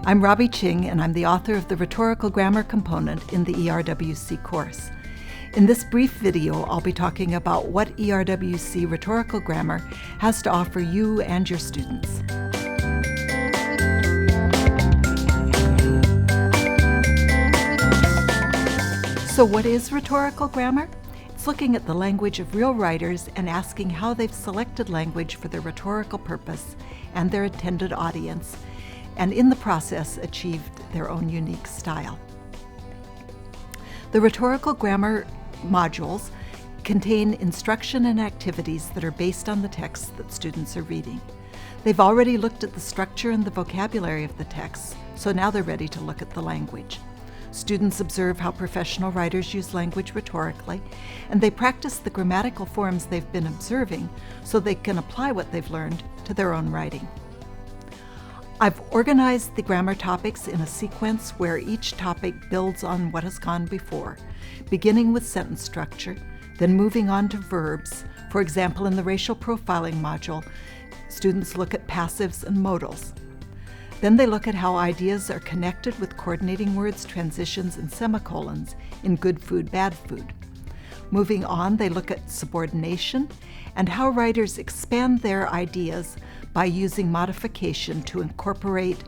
I'm Robbie Ching, and I'm the author of the Rhetorical Grammar component in the ERWC course. In this brief video, I'll be talking about what ERWC Rhetorical Grammar has to offer you and your students. So what is rhetorical grammar? It's looking at the language of real writers and asking how they've selected language for their rhetorical purpose and their intended audience, and in the process achieved their own unique style. The rhetorical grammar modules contain instruction and activities that are based on the text that students are reading. They've already looked at the structure and the vocabulary of the text, so now they're ready to look at the language. Students observe how professional writers use language rhetorically, and they practice the grammatical forms they've been observing so they can apply what they've learned to their own writing. I've organized the grammar topics in a sequence where each topic builds on what has gone before, beginning with sentence structure, then moving on to verbs. For example, in the racial profiling module, students look at passives and modals. Then they look at how ideas are connected with coordinating words, transitions, and semicolons in good food, bad food. Moving on, they look at subordination and how writers expand their ideas by using modification to incorporate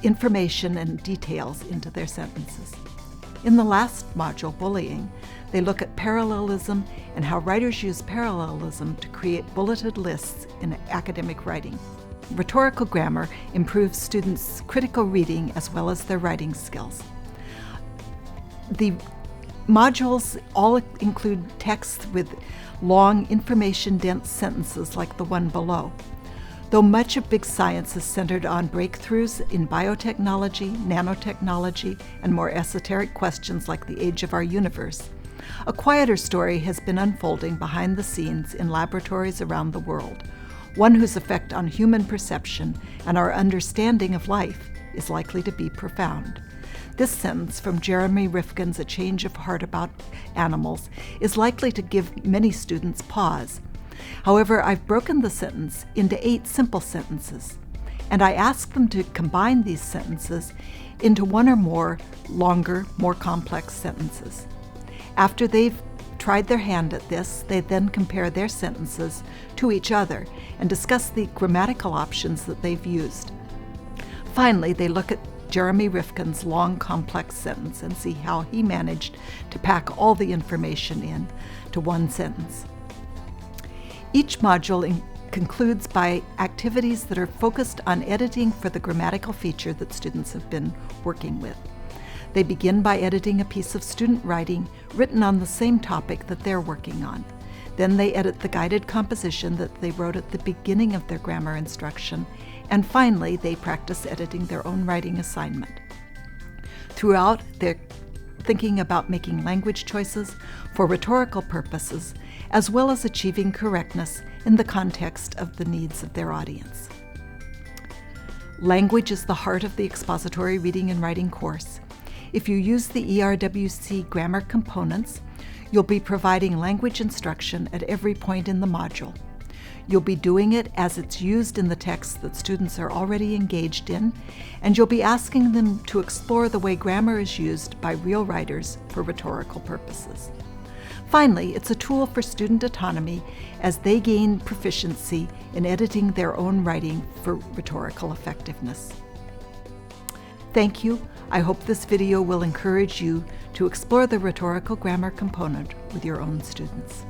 information and details into their sentences. In the last module, bullying, they look at parallelism and how writers use parallelism to create bulleted lists in academic writing. Rhetorical grammar improves students' critical reading as well as their writing skills. The modules all include texts with long, information-dense sentences like the one below. Though much of Big Science is centered on breakthroughs in biotechnology, nanotechnology, and more esoteric questions like the age of our universe, a quieter story has been unfolding behind the scenes in laboratories around the world, one whose effect on human perception and our understanding of life is likely to be profound. This sentence from Jeremy Rifkin's A Change of Heart About Animals is likely to give many students pause. However, I've broken the sentence into 8 simple sentences, and I ask them to combine these sentences into one or more longer, more complex sentences. After they've tried their hand at this, they then compare their sentences to each other and discuss the grammatical options that they've used. Finally, they look at Jeremy Rifkin's long, complex sentence and see how he managed to pack all the information in to one sentence. Each module concludes by activities that are focused on editing for the grammatical feature that students have been working with. They begin by editing a piece of student writing written on the same topic that they're working on. Then they edit the guided composition that they wrote at the beginning of their grammar instruction. And finally, they practice editing their own writing assignment. Throughout, they're thinking about making language choices for rhetorical purposes, as well as achieving correctness in the context of the needs of their audience. Language is the heart of the expository reading and writing course. If you use the ERWC grammar components, you'll be providing language instruction at every point in the module. You'll be doing it as it's used in the text that students are already engaged in, and you'll be asking them to explore the way grammar is used by real writers for rhetorical purposes. Finally, it's a tool for student autonomy as they gain proficiency in editing their own writing for rhetorical effectiveness. Thank you. I hope this video will encourage you to explore the rhetorical grammar component with your own students.